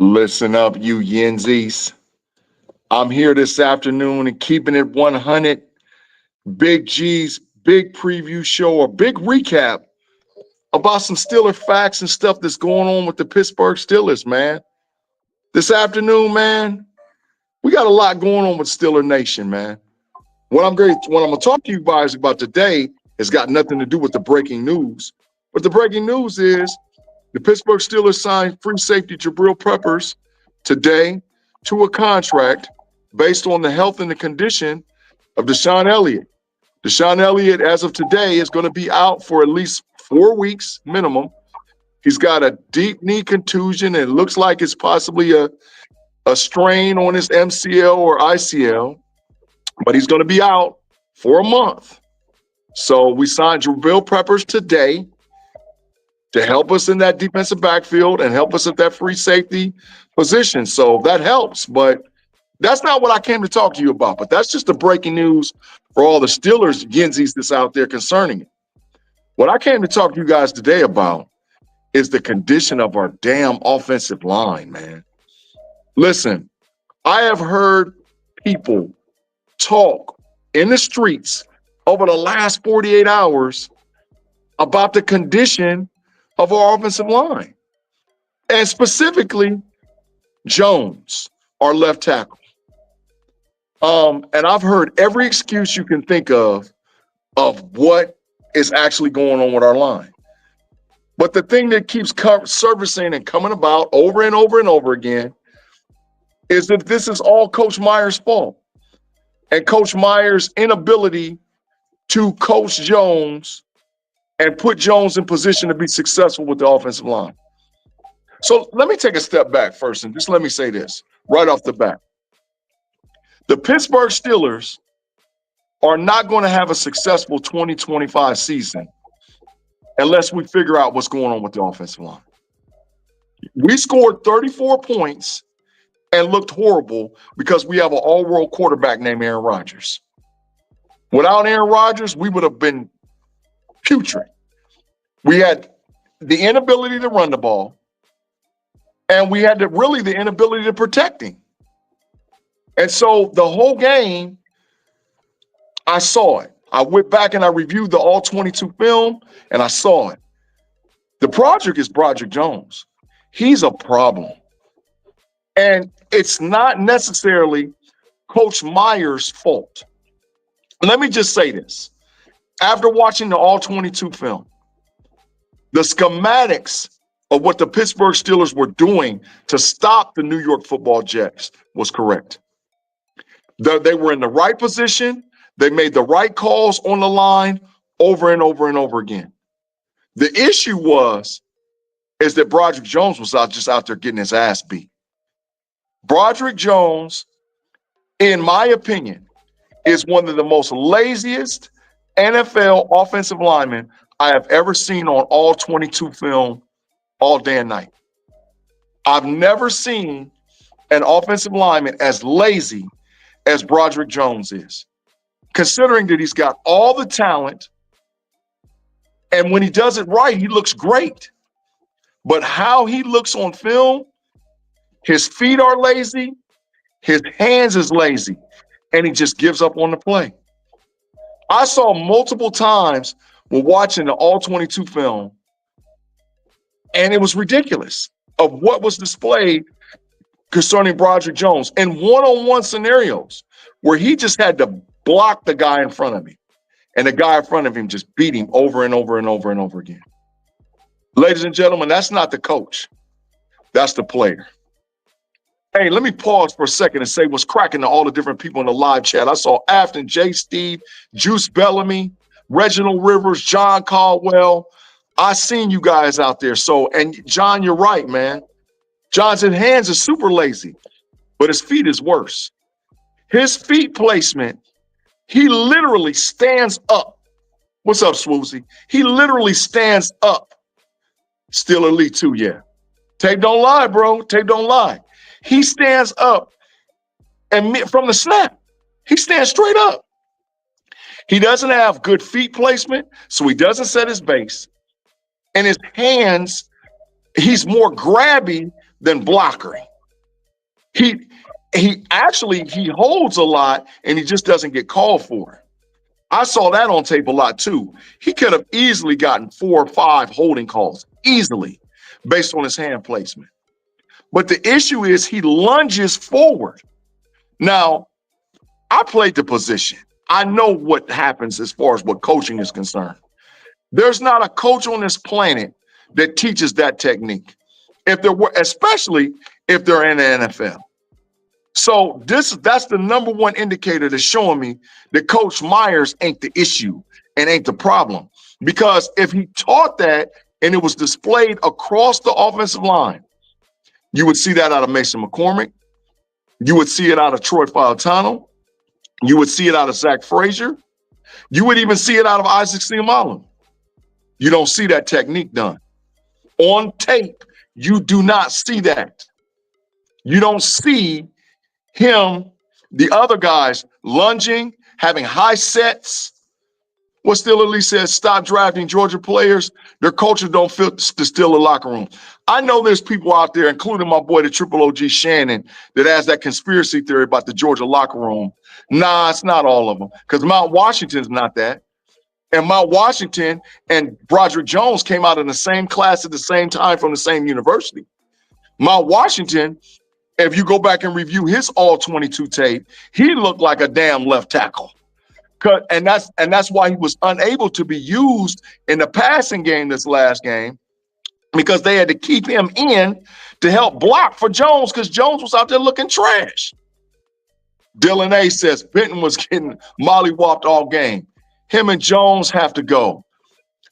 Listen up, you Yenzies. I'm here this afternoon and keeping it 100. Big G's big preview show or big recap about some Steeler facts and stuff that's going on with the Pittsburgh Steelers, man. This afternoon, man, we got a lot going on with Steeler Nation, man. What I'm going to talk to you guys about today has got nothing to do with the breaking news. But the breaking news is the Pittsburgh Steelers signed free safety Jabril Peppers today to a contract based on the health and the condition of Deshaun Elliott. Deshaun Elliott, as of today, is going to be out for at least 4 weeks minimum. He's got a deep knee contusion, and it looks like it's possibly a strain on his MCL or ICL, but he's going to be out for a month. So we signed Jabril Peppers today to help us in that defensive backfield and help us at that free safety position. So that helps, but that's not what I came to talk to you about. But that's just the breaking news for all the Steelers Yenzies that's out there concerning it. What I came to talk to you guys today about is the condition of our damn offensive line, man. Listen, I have heard people talk in the streets over the last 48 hours about the condition of our offensive line. And specifically, Jones, our left tackle. And I've heard every excuse you can think of what is actually going on with our line. But the thing that keeps surfacing and coming about over and over and over again is that this is all Coach Meyer's fault. And Coach Meyer's inability to coach Jones and put Jones in position to be successful with the offensive line. So let me take a step back first and just let me say this right off the bat. The Pittsburgh Steelers are not going to have a successful 2025 season unless we figure out what's going on with the offensive line. We scored 34 points and looked horrible because we have an all-world quarterback named Aaron Rodgers. Without Aaron Rodgers, we would have been putrid. We had the inability to run the ball, and we had the inability to protect him. And so the whole game, I saw it. I went back and I reviewed the all-22 film, and I saw it. The project is Broderick Jones. He's a problem. And it's not necessarily Coach Meyer's fault. Let me just say this. After watching the all-22 film, the schematics of what the Pittsburgh Steelers were doing to stop the New York Football Jets was correct. They were in the right position. They made the right calls on the line over and over and over again. The issue is that Broderick Jones was just out there getting his ass beat. Broderick Jones, in my opinion, is one of the most laziest NFL offensive linemen I have ever seen on all 22 film all day and night. I've never seen an offensive lineman as lazy as Broderick Jones is, considering that he's got all the talent, and when he does it right, he looks great. But how he looks on film, his feet are lazy, his hands is lazy, and he just gives up on the play. I saw multiple times when watching the all-22 film, and it was ridiculous of what was displayed concerning Broderick Jones in one-on-one scenarios where he just had to block the guy in front of him, and the guy in front of him just beat him over and over and over and over again. Ladies and gentlemen, that's not the coach. That's the player. Hey, let me pause for a second and say what's cracking to all the different people in the live chat. I saw Afton, J. Steve, Juice Bellamy, Reginald Rivers, John Caldwell. I seen you guys out there. So, and John, you're right, man. John's hands are super lazy, but his feet is worse. His feet placement, he literally stands up. What's up, Swoozy? He literally stands up. Still elite too, yeah. Tape don't lie, bro. Tape don't lie. He stands up, and from the snap, he stands straight up. He doesn't have good feet placement, so he doesn't set his base. And his hands, he's more grabby than blockering. He actually he holds a lot and he just doesn't get called for it. I saw that on tape a lot too. He could have easily gotten 4 or 5 holding calls, easily, based on his hand placement. But the issue is he lunges forward. Now, I played the position. I know what happens as far as what coaching is concerned. There's not a coach on this planet that teaches that technique, if there were, especially if they're in the NFL. So that's the number one indicator that's showing me that Coach Myers ain't the issue and ain't the problem. Because if he taught that and it was displayed across the offensive line, you would see that out of Mason McCormick. You would see it out of Troy Fautano. You would see it out of Zach Frazier. You would even see it out of Isaac Seumalo. You don't see that technique done. On tape, you do not see that. You don't see him, the other guys, lunging, having high sets. What Still Elite says, stop drafting Georgia players. Their culture don't fit to steal the locker room. I know there's people out there, including my boy, the Triple OG Shannon, that has that conspiracy theory about the Georgia locker room. Nah, it's not all of them, because Mount Washington's not that. And Mount Washington and Broderick Jones came out in the same class at the same time from the same university. Mount Washington, if you go back and review his all 22 tape, he looked like a damn left tackle. And that's why he was unable to be used in the passing game this last game, because they had to keep him in to help block for Jones, because Jones was out there looking trash. Dylan A says Benton was getting mollywopped all game. Him and Jones have to go.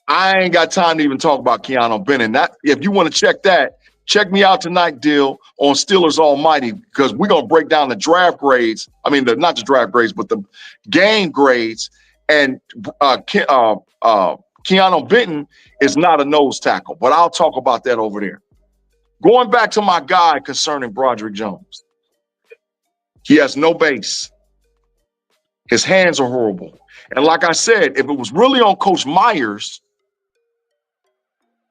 I ain't got time to even talk about Keanu Benton. That, if you want to check that, check me out tonight, Dill, on Steelers Almighty, because we're going to break down the draft grades. I mean, not the draft grades, but the game grades. And Keanu Benton is not a nose tackle, but I'll talk about that over there. Going back to my guy concerning Broderick Jones. He has no base. His hands are horrible. And like I said, if it was really on Coach Myers,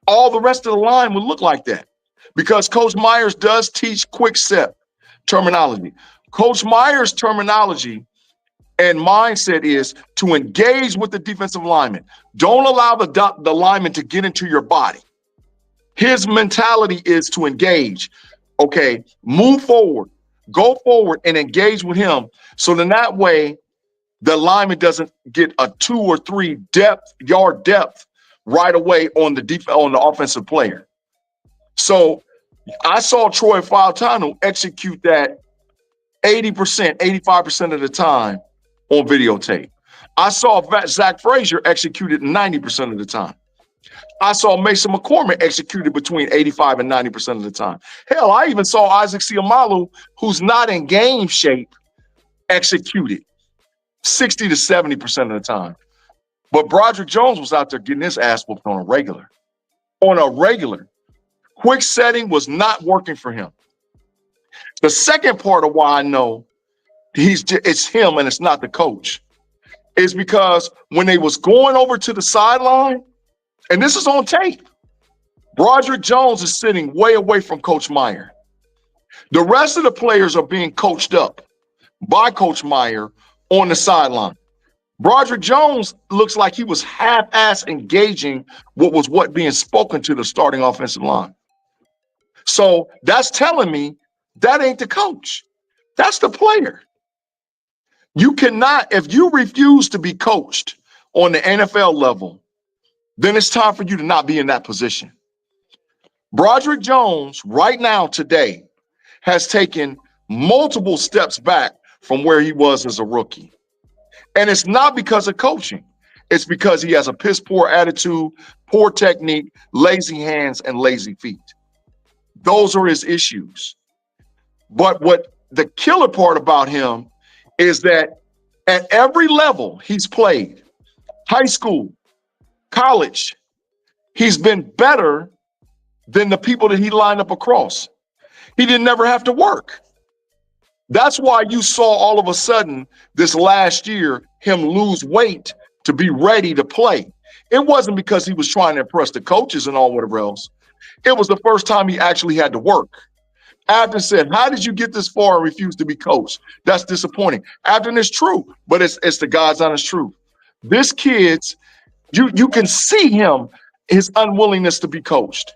all the rest of the line would look like that, because Coach Myers does teach quick set terminology. Coach Myers' terminology and mindset is to engage with the defensive lineman. Don't allow the lineman to get into your body. His mentality is to engage. Okay, move forward, go forward and engage with him. So then that way, the lineman doesn't get a 2 or 3 yard depth right away on the offensive player. So I saw Troy Fautano execute that 80%, 85% of the time on videotape. I saw Zach Frazier execute it 90% of the time. I saw Mason McCormick execute it between 85 and 90% of the time. Hell, I even saw Isaac Seumalo, who's not in game shape, execute it 60 to 70% of the time. But Broderick Jones was out there getting his ass whooped on a regular. On a regular. Quick setting was not working for him. The second part of why I know it's him and it's not the coach is because when they was going over to the sideline, and this is on tape, Broderick Jones is sitting way away from Coach Meyer. The rest of the players are being coached up by Coach Meyer on the sideline. Broderick Jones looks like he was half-ass engaging what being spoken to the starting offensive line. So that's telling me that ain't the coach. That's the player. You cannot, if you refuse to be coached on the NFL level, then it's time for you to not be in that position. Broderick Jones, right now, today, has taken multiple steps back from where he was as a rookie. And it's not because of coaching. It's because he has a piss-poor attitude, poor technique, lazy hands, and lazy feet. Those are his issues. But what the killer part about him is that at every level he's played, high school, college, he's been better than the people that he lined up across. He didn't never have to work. That's why you saw all of a sudden this last year him lose weight to be ready to play. It wasn't because he was trying to impress the coaches and all whatever else. It was the first time he actually had to work. Afton said, how did you get this far and refuse to be coached? That's disappointing. Afton is true, but it's the God's honest truth. This kid's, you can see him, his unwillingness to be coached.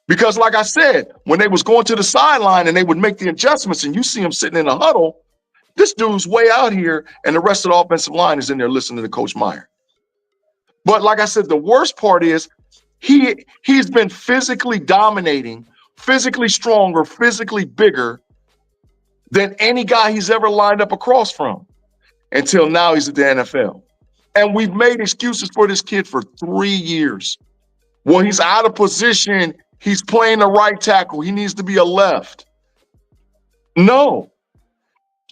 Because like I said, when they was going to the sideline and they would make the adjustments and you see him sitting in a huddle, this dude's way out here and the rest of the offensive line is in there listening to Coach Meyer. But like I said, the worst part is he's been physically dominating, physically stronger, physically bigger than any guy he's ever lined up across from until now he's at the NFL. And we've made excuses for this kid for 3 years. Well, he's out of position. He's playing the right tackle. He needs to be a left. No.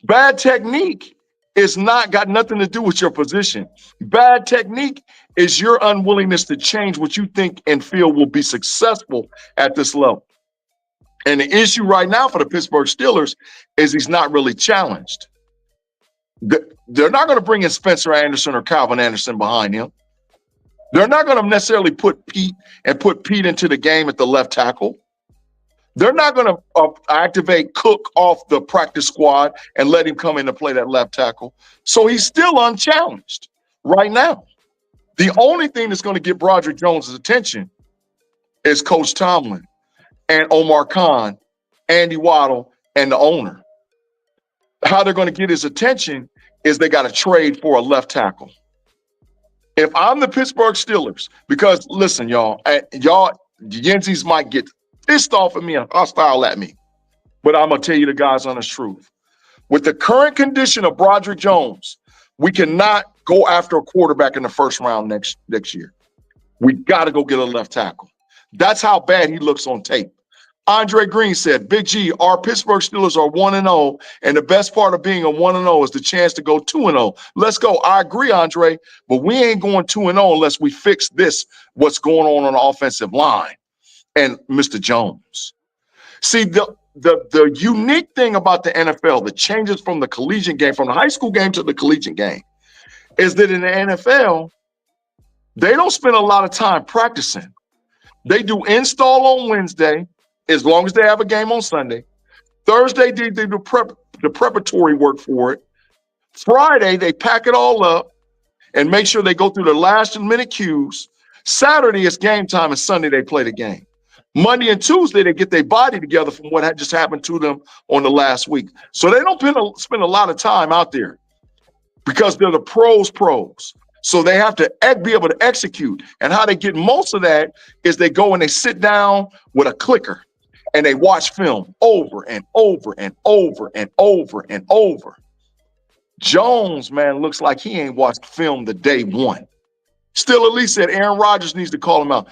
Bad technique is not got nothing to do with your position. Bad technique is your unwillingness to change what you think and feel will be successful at this level. And the issue right now for the Pittsburgh Steelers is he's not really challenged. They're not going to bring in Spencer Anderson or Calvin Anderson behind him. They're not going to necessarily put Pete into the game at the left tackle. They're not going to activate Cook off the practice squad and let him come in to play that left tackle. So he's still unchallenged right now. The only thing that's going to get Broderick Jones' attention is Coach Tomlin and Omar Khan, Andy Waddle, and the owner. How they're going to get his attention is they got to trade for a left tackle. If I'm the Pittsburgh Steelers, because listen, y'all, Yenzies might get pissed off at me and hostile at me, but I'm going to tell you the God's honest truth. With the current condition of Broderick Jones, we cannot go after a quarterback in the first round next year. We got to go get a left tackle. That's how bad he looks on tape. Andre Green said, Big G, our Pittsburgh Steelers are 1-0, and the best part of being a 1-0 is the chance to go 2-0. Let's go. I agree, Andre, but we ain't going 2-0 unless we fix what's going on the offensive line. And Mr. Jones. See, the unique thing about the NFL, the changes from the collegiate game, from the high school game to the collegiate game, is that in the NFL, they don't spend a lot of time practicing. They do install on Wednesday, as long as they have a game on Sunday. Thursday, they do the preparatory work for it. Friday, they pack it all up and make sure they go through the last minute cues. Saturday is game time, and Sunday they play the game. Monday and Tuesday, they get their body together from what had just happened to them on the last week. So they don't spend a lot of time out there because they're the pros. So they have to be able to execute. And how they get most of that is they go and they sit down with a clicker and they watch film over and over and over and over and over. Jones, man, looks like he ain't watched film the day one. Still, at least said Aaron Rodgers needs to call him out.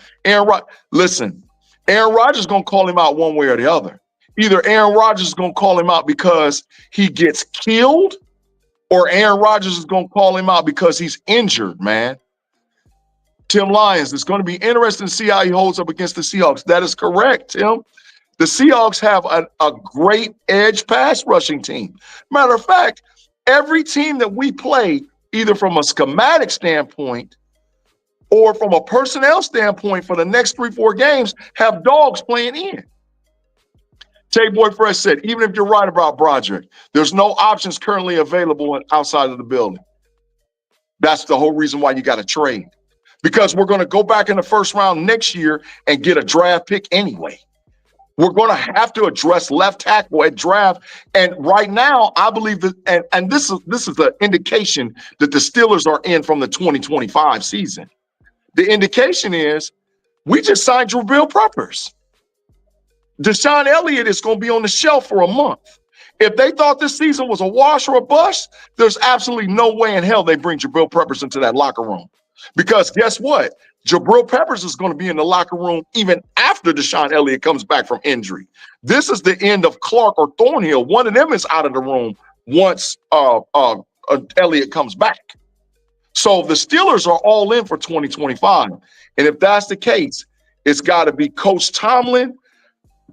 Listen, Aaron Rodgers is going to call him out one way or the other. Either Aaron Rodgers is going to call him out because he gets killed, or Aaron Rodgers is going to call him out because he's injured, man. Tim Lyons, it's going to be interesting to see how he holds up against the Seahawks. That is correct, Tim. The Seahawks have a great edge pass rushing team. Matter of fact, every team that we play, either from a schematic standpoint or from a personnel standpoint for the next 3-4 games, have dogs playing in. Tay Boy Fresh said, even if you're right about Broderick, there's no options currently available outside of the building. That's the whole reason why you got to trade. Because we're going to go back in the first round next year and get a draft pick anyway. We're going to have to address left tackle at draft. And right now, I believe that, and this is the indication that the Steelers are in from the 2025 season. The indication is we just signed Jabril Peppers. Deshaun Elliott is going to be on the shelf for a month. If they thought this season was a wash or a bust, there's absolutely no way in hell they bring Jabril Peppers into that locker room. Because guess what? Jabril Peppers is going to be in the locker room even after Deshaun Elliott comes back from injury. This is the end of Clark or Thornhill. One of them is out of the room once Elliott comes back. So the Steelers are all in for 2025. And if that's the case, it's got to be Coach Tomlin,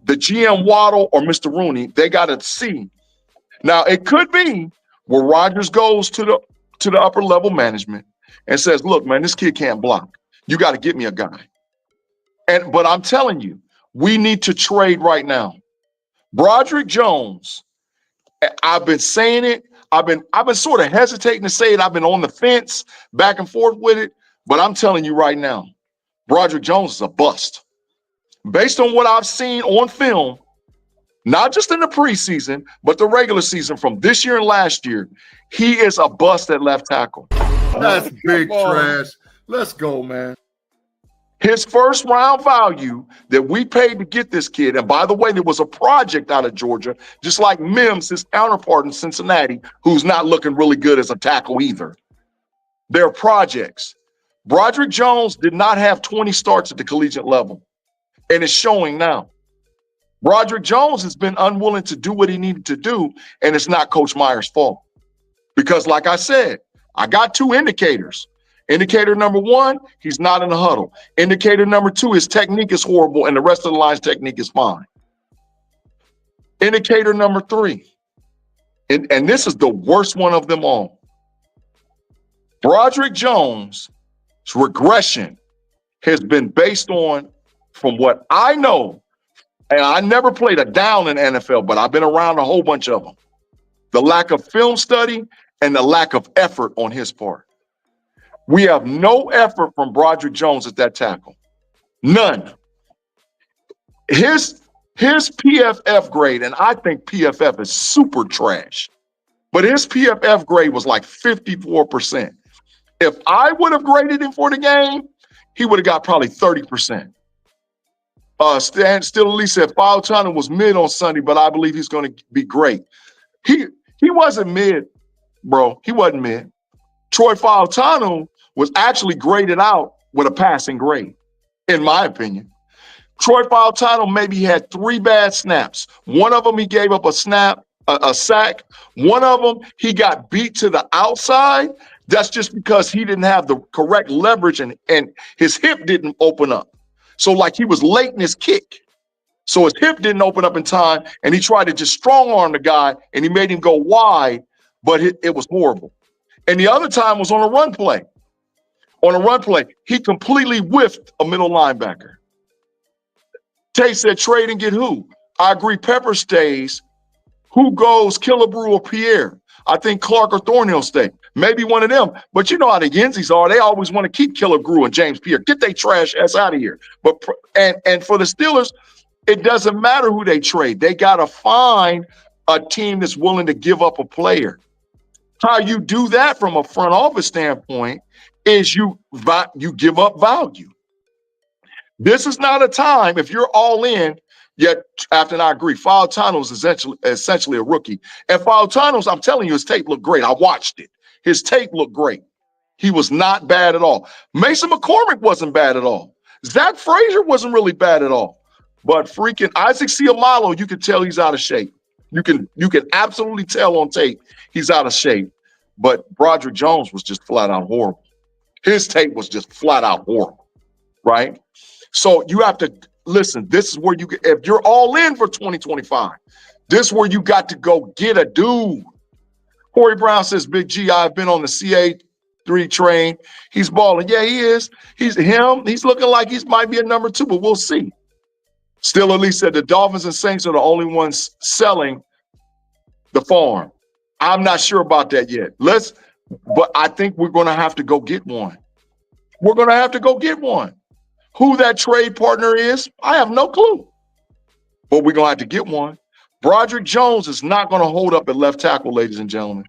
the GM Waddle, or Mr. Rooney. They got to see. Now, it could be where Rodgers goes to the upper level management and says, look, man, this kid can't block. You got to get me a guy. But I'm telling you, we need to trade right now. Broderick Jones, I've been saying it. I've been sort of hesitating to say it. I've been on the fence, back and forth with it. But I'm telling you right now, Broderick Jones is a bust. Based on what I've seen on film, not just in the preseason, but the regular season from this year and last year, he is a bust at left tackle. That's big trash. Let's go, man. His first round value that we paid to get this kid, and by the way, there was a project out of Georgia, just like Mims, his counterpart in Cincinnati, who's not looking really good as a tackle either. They're projects. Broderick Jones did not have 20 starts at the collegiate level, and it's showing now. Broderick Jones has been unwilling to do what he needed to do, and it's not Coach Meyer's fault. Because like I said, I got two indicators. Indicator number one, he's not in the huddle. Indicator number two, his technique is horrible and the rest of the line's technique is fine. Indicator number three, and this is the worst one of them all. Broderick Jones' regression has been based on, from what I know, and I never played a down in NFL, but I've been around a whole bunch of them, the lack of film study and the lack of effort on his part. We have no effort from Broderick Jones at that tackle. None. His PFF grade, and I think PFF is super trash, but his PFF grade was like 54%. If I would have graded him for the game, he would have got probably 30%. Stan Still said Fautano was mid on Sunday, but I believe he's going to be great. He wasn't mid, bro. He wasn't mid. Troy Fautano was actually graded out with a passing grade, in my opinion. Troy Fautano maybe had 3 bad snaps. One of them, he gave up a sack. One of them, he got beat to the outside. That's just because he didn't have the correct leverage and his hip didn't open up. So like he was late in his kick. So his hip didn't open up in time, and he tried to just strong arm the guy, and he made him go wide, but it was horrible. And the other time was on a run play. On a run play, he completely whiffed a middle linebacker. Tate said trade and get who? I agree, Pepper stays. Who goes, Killebrew or Pierre? I think Clark or Thornhill stay. Maybe one of them. But you know how the Yenzies are. They always want to keep Killebrew and James Pierre. Get they trash ass out of here. But and for the Steelers, it doesn't matter who they trade. They got to find a team that's willing to give up a player. How you do that from a front office standpoint is you give up value. This is not a time, if you're all in, yet after I agree, Fautano is essentially a rookie. And Fautano's, I'm telling you, his tape looked great. I watched it. His tape looked great. He was not bad at all. Mason McCormick wasn't bad at all. Zach Frazier wasn't really bad at all. But freaking Isaac Seumalo, you can tell he's out of shape. You can absolutely tell on tape he's out of shape. But Broderick Jones was just flat out horrible. His tape was just flat out horrible, right? So you have to listen. This is where if you're all in for 2025, this is where you got to go get a dude. Corey Brown says, Big G, I've been on the CA3 train. He's balling. Yeah, he is. He's looking like he might be a number 2, but we'll see. Still, at least said the Dolphins and Saints are the only ones selling the farm. I'm not sure about that yet. But I think we're going to have to go get one. We're going to have to go get one. Who that trade partner is, I have no clue. But we're going to have to get one. Broderick Jones is not going to hold up at left tackle, ladies and gentlemen.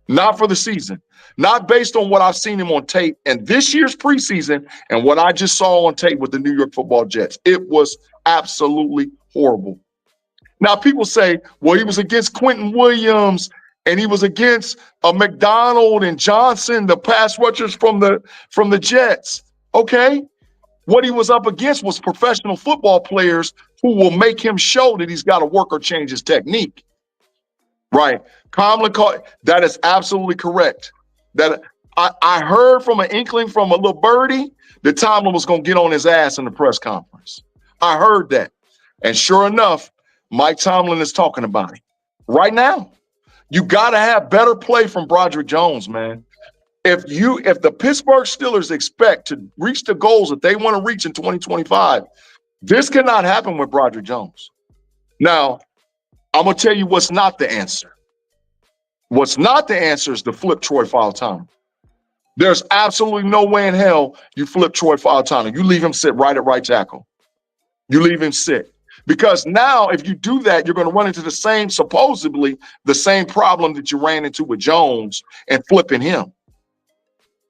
Not for the season. Not based on what I've seen him on tape and this year's preseason and what I just saw on tape with the New York Football Jets. It was absolutely horrible. Now, people say, well, he was against Quentin Williams and he was against McDonald and Johnson, the pass rushers from the Jets. Okay. What he was up against was professional football players who will make him show that he's got to work or change his technique. Right. That is absolutely correct. That I heard from an inkling from a little birdie that Tomlin was going to get on his ass in the press conference. I heard that. And sure enough, Mike Tomlin is talking about it right now. You got to have better play from Broderick Jones, man. If the Pittsburgh Steelers expect to reach the goals that they want to reach in 2025, this cannot happen with Broderick Jones. Now, I'm going to tell you what's not the answer. What's not the answer is to flip Troy Fautanu. There's absolutely no way in hell you flip Troy Fautanu. You leave him sit right at right tackle. You leave him sit. Because now if you do that, you're going to run into supposedly the same problem that you ran into with Jones and flipping him.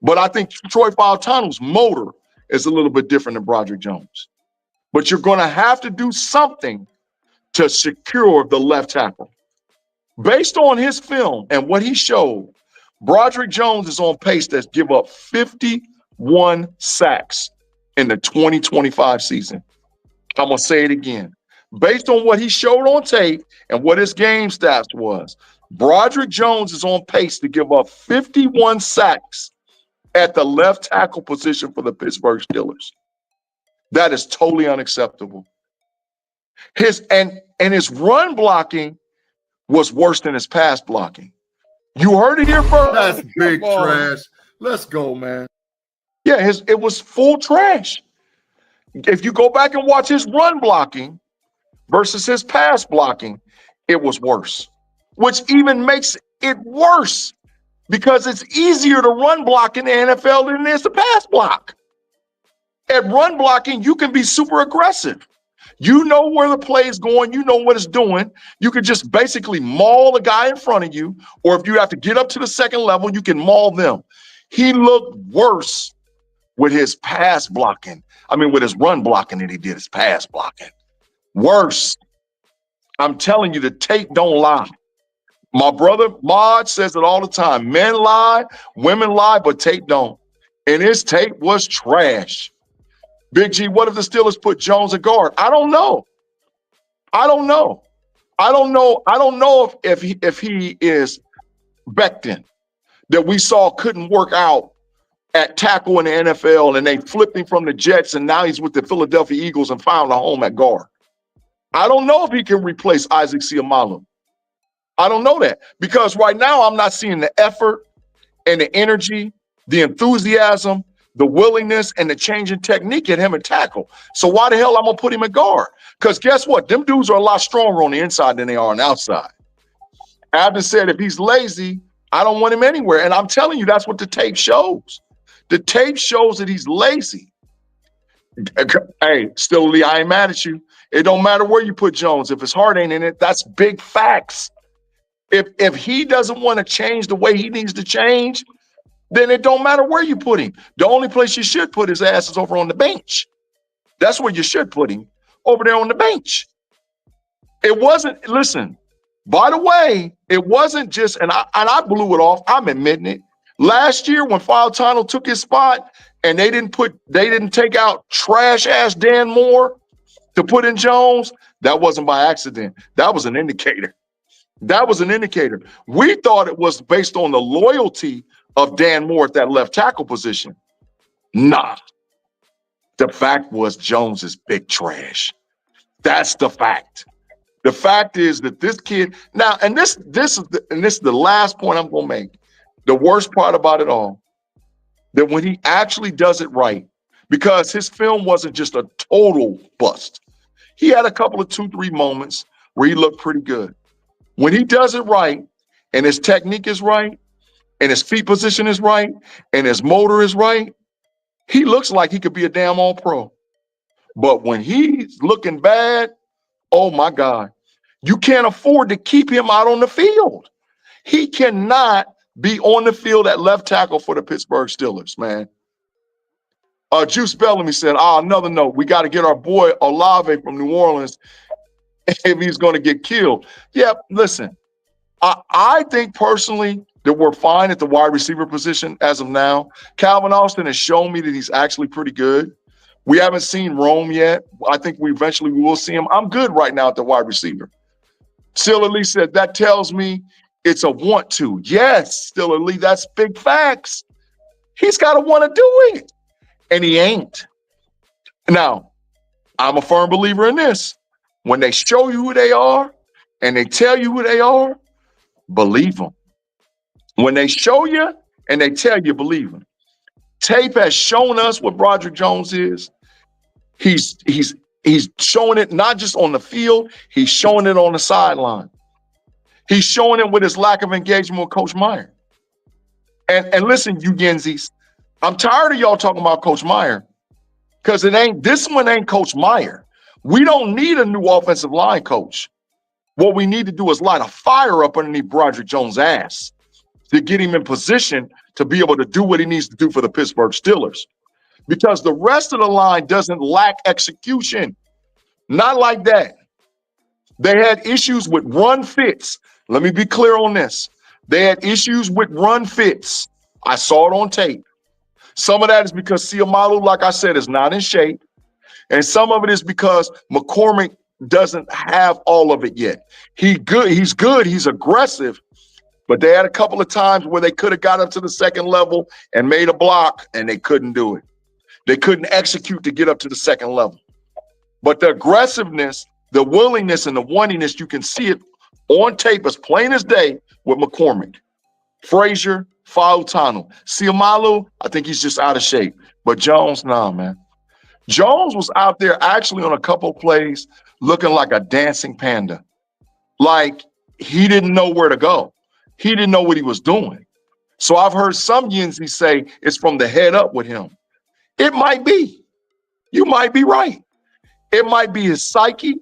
But I think Troy Fautanu's motor is a little bit different than Broderick Jones. But you're going to have to do something to secure the left tackle. Based on his film and what he showed, Broderick Jones is on pace to give up 51 sacks in the 2025 season. I'm going to say it again. Based on what he showed on tape and what his game stats was, Broderick Jones is on pace to give up 51 sacks at the left tackle position for the Pittsburgh Steelers. That is totally unacceptable. His run blocking was worse than his pass blocking. You heard it here first. That's big trash. Let's go, man. Yeah, it was full trash. If you go back and watch his run blocking versus his pass blocking, it was worse, which even makes it worse because it's easier to run block in the NFL than it is to pass block. At run blocking, you can be super aggressive. You know where the play is going. You know what it's doing. You can just basically maul the guy in front of you, or if you have to get up to the second level, you can maul them. He looked worse with his pass blocking. With his run blocking than he did his pass blocking. Worse. I'm telling you, the tape don't lie. My brother Mod says it all the time. Men lie, women lie, but tape don't. And his tape was trash. Big G, what if the Steelers put Jones at guard? I don't know. I don't know if he is Becton that we saw couldn't work out at tackle in the NFL, and they flipped him from the Jets, and now he's with the Philadelphia Eagles and found a home at guard. I don't know if he can replace Isaac Seumalo. I don't know that because right now I'm not seeing the effort and the energy, the enthusiasm, the willingness, and the change in technique at him at tackle. So why the hell I'm going to put him at guard? Because guess what? Them dudes are a lot stronger on the inside than they are on the outside. Abden said if he's lazy, I don't want him anywhere. And I'm telling you, that's what the tape shows. The tape shows that he's lazy. Hey, still, Lee, I ain't mad at you. It don't matter where you put Jones. If his heart ain't in it, that's big facts. If he doesn't want to change the way he needs to change, then it don't matter where you put him. The only place you should put his ass is over on the bench. That's where you should put him, over there on the bench. It wasn't, listen, by the way, it wasn't just, and I blew it off, I'm admitting it. Last year when Fautanu took his spot and they didn't take out trash ass Dan Moore to put in Jones, that wasn't by accident. That was an indicator. That was an indicator. We thought it was based on the loyalty of Dan Moore at that left tackle position. Nah. The fact was Jones is big trash. That's the fact. The fact is that this kid now, and this is the last point I'm gonna make. The worst part about it all, that when he actually does it right, because his film wasn't just a total bust. He had a couple of 2-3 moments where he looked pretty good. When he does it right, and his technique is right, and his feet position is right, and his motor is right, he looks like he could be a damn all-pro. But when he's looking bad, oh my God, you can't afford to keep him out on the field. He cannot be on the field at left tackle for the Pittsburgh Steelers, man. Juice Bellamy said, another note, we got to get our boy Olave from New Orleans if he's going to get killed. Yeah, listen, I think personally that we're fine at the wide receiver position as of now. Calvin Austin has shown me that he's actually pretty good. We haven't seen Rome yet. I think we eventually will see him. I'm good right now at the wide receiver. Stiller Lee said, that tells me it's a want to. Yes, Stiller Lee, that's big facts. He's got to want to do it. And he ain't. Now, I'm a firm believer in this. When they show you who they are and they tell you who they are, believe them. When they show you and they tell you, believe them. Tape has shown us what Broderick Jones is. He's showing it not just on the field, he's showing it on the sideline. He's showing it with his lack of engagement with Coach Meyer. And listen, you Yenzis, I'm tired of y'all talking about Coach Meyer because this one ain't Coach Meyer. We don't need a new offensive line coach. What we need to do is light a fire up underneath Broderick Jones' ass to get him in position to be able to do what he needs to do for the Pittsburgh Steelers. Because the rest of the line doesn't lack execution. Not like that. They had issues with run fits. Let me be clear on this. They had issues with run fits. I saw it on tape. Some of that is because Siamalu, like I said, is not in shape. And some of it is because McCormick doesn't have all of it yet. He's good, he's aggressive, but they had a couple of times where they could have got up to the second level and made a block, and they couldn't do it. They couldn't execute to get up to the second level. But the aggressiveness, the willingness, and the wantingness, you can see it on tape as plain as day with McCormick. Frazier, Fautanu. Siamalu, I think he's just out of shape. But Jones, nah, man. Jones was out there actually on a couple of plays looking like a dancing panda. Like he didn't know where to go. He didn't know what he was doing. So I've heard some Yenzi say it's from the head up with him. It might be. You might be right. It might be his psyche,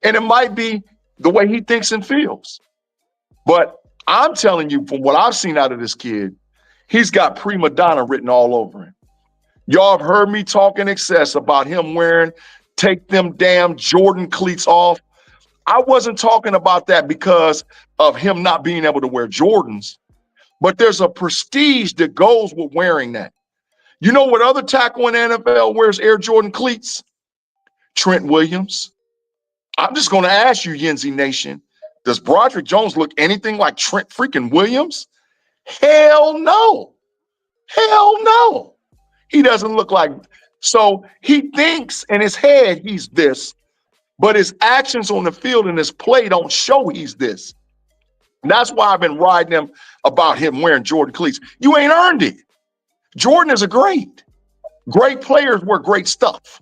and it might be the way he thinks and feels. But I'm telling you, from what I've seen out of this kid, he's got prima donna written all over him. Y'all have heard me talk in excess about him wearing take them damn Jordan cleats off. I wasn't talking about that because of him not being able to wear Jordans, but there's a prestige that goes with wearing that. You know what other tackle in the NFL wears Air Jordan cleats? Trent Williams. I'm just going to ask you, Yenzi Nation, does Broderick Jones look anything like Trent freaking Williams? Hell no. Hell no. He doesn't look like. So he thinks in his head he's this, but his actions on the field and his play don't show he's this. And that's why I've been riding him about him wearing Jordan cleats. You ain't earned it. Jordan is a great players wear great stuff.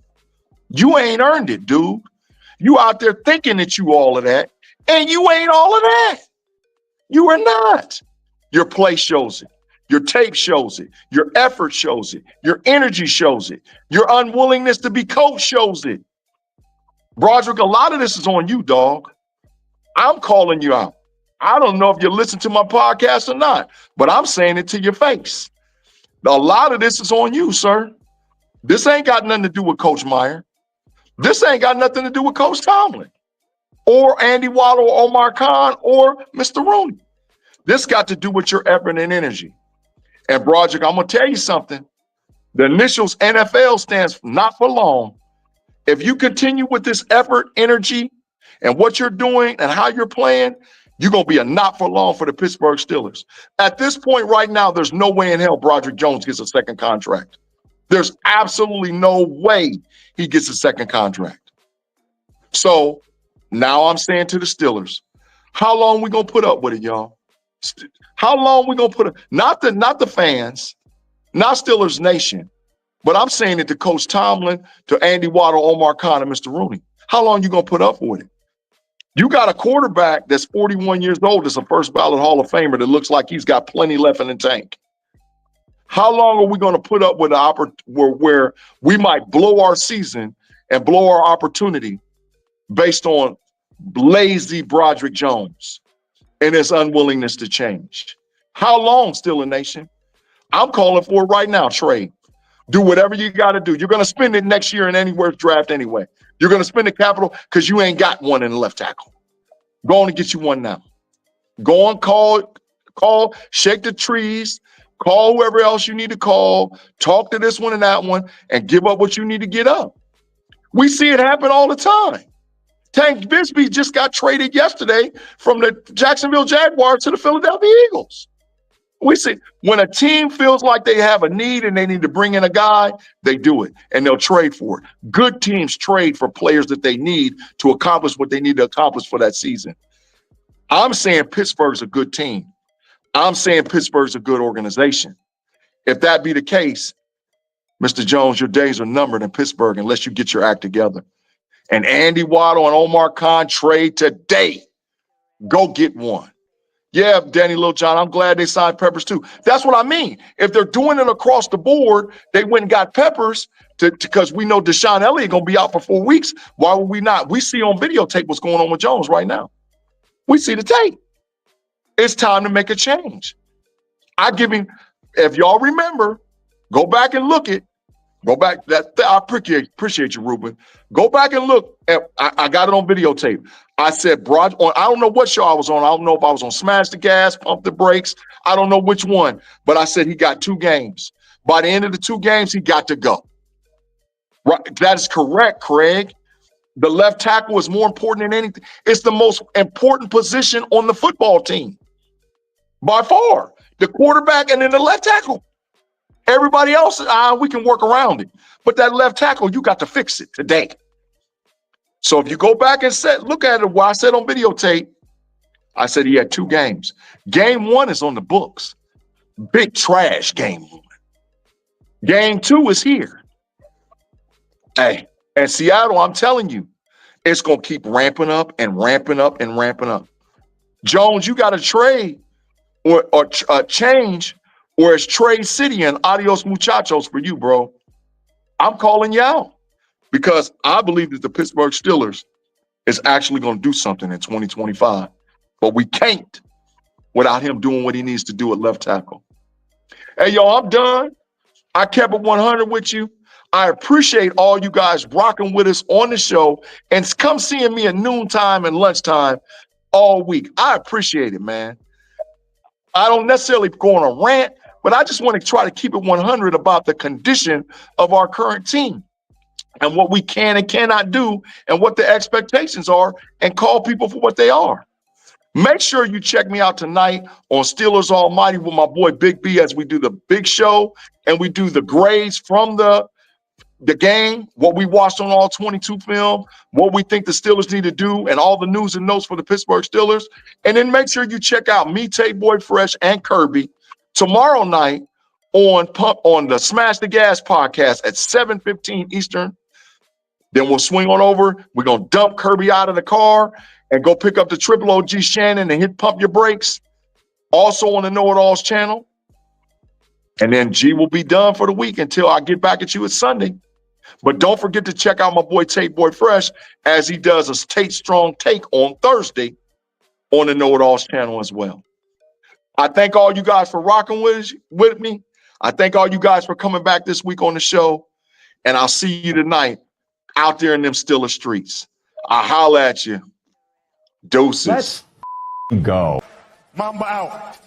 You ain't earned it, dude. You out there thinking that you all of that, and you ain't all of that. You are not. Your play shows it. Your tape shows it. Your effort shows it. Your energy shows it. Your unwillingness to be coached shows it. Broderick, a lot of this is on you, dog. I'm calling you out. I don't know if you listen to my podcast or not, but I'm saying it to your face. A lot of this is on you, sir. This ain't got nothing to do with Coach Meyer. This ain't got nothing to do with Coach Tomlin or Andy Waddle or Omar Khan or Mr. Rooney. This got to do with your effort and energy. And Broderick, I'm going to tell you something. The initials NFL stands for not for long. If you continue with this effort, energy, and what you're doing and how you're playing, you're going to be a not for long for the Pittsburgh Steelers. At this point right now, there's no way in hell Broderick Jones gets a second contract. There's absolutely no way he gets a second contract. So now I'm saying to the Steelers, how long we going to put up with it, y'all? How long we going to put up? Not the fans, not Steelers Nation, but I'm saying it to Coach Tomlin, to Andy Waddle, Omar Khan, and Mr. Rooney. How long you going to put up with it? You got a quarterback that's 41 years old, that's a first ballot Hall of Famer that looks like he's got plenty left in the tank. How long are we going to put up with where we might blow our season and blow our opportunity based on lazy Broderick Jones and his unwillingness to change? How long, Steeler Nation? I'm calling for it right now, trade. Do whatever you got to do. You're going to spend it next year in anywhere draft anyway. You're going to spend the capital because you ain't got one in the left tackle. Go on and get you one now. Go on, call, shake the trees, call whoever else you need to call, talk to this one and that one, and give up what you need to get up. We see it happen all the time. Tank Bigsby just got traded yesterday from the Jacksonville Jaguars to the Philadelphia Eagles. We see when a team feels like they have a need and they need to bring in a guy, they do it and they'll trade for it. Good teams trade for players that they need to accomplish what they need to accomplish for that season. I'm saying Pittsburgh's a good team. I'm saying Pittsburgh's a good organization. If that be the case, Mr. Jones, your days are numbered in Pittsburgh unless you get your act together. And Andy Waddle and Omar Khan trade today. Go get one. Yeah, Danny Lil John, I'm glad they signed Peppers too. That's what I mean. If they're doing it across the board, they went and got Peppers because we know Deshaun Elliott going to be out for 4 weeks. Why would we not? We see on videotape what's going on with Jones right now. We see the tape. It's time to make a change. I give him, if y'all remember, go back and look it. Go back. I appreciate you, Ruben. Go back and look. I got it on videotape. I said, I don't know what show I was on. I don't know if I was on Smash the Gas, Pump the Brakes. I don't know which one. But I said he got 2 games. By the end of the 2 games, he got to go. Right? That is correct, Craig. The left tackle is more important than anything. It's the most important position on the football team. By far. The quarterback and then the left tackle. Everybody else, we can work around it. But that left tackle, you got to fix it today. So if you go back and look at it, what I said on videotape, I said he had 2 games. Game 1 is on the books. Big trash game 1. Game 2 is here. Hey, and Seattle, I'm telling you, it's going to keep ramping up and ramping up and ramping up. Jones, you got to trade or change, or it's trade city and adios muchachos for you, bro. I'm calling you out because I believe that the Pittsburgh Steelers is actually going to do something in 2025, but we can't without him doing what he needs to do at left tackle. Hey, y'all, I'm done. I kept it 100 with you. I appreciate all you guys rocking with us on the show and come seeing me at noontime and lunchtime all week. I appreciate it, man. I don't necessarily go on a rant, but I just want to try to keep it 100 about the condition of our current team and what we can and cannot do and what the expectations are and call people for what they are. Make sure you check me out tonight on Steelers Almighty with my boy Big B as we do the big show and we do the grades from the game, what we watched on all 22 film, what we think the Steelers need to do, and all the news and notes for the Pittsburgh Steelers. And then make sure you check out me, Tate Boy Fresh, and Kirby tomorrow night on the Smash the Gas podcast at 7:15 Eastern. Then we'll swing on over. We're going to dump Kirby out of the car and go pick up the Triple OG Shannon and hit Pump Your Brakes. Also on the KnoItAllz channel. And then G will be done for the week until I get back at you at Sunday. But don't forget to check out my boy Tate Boy Fresh as he does a Tate Strong Take on Thursday on the KnoItAllz channel as well. I thank all you guys for rocking with me. I thank all you guys for coming back this week on the show. And I'll see you tonight out there in them Steelers streets. I'll holler at you. Deuces. Let's go. Mamba out.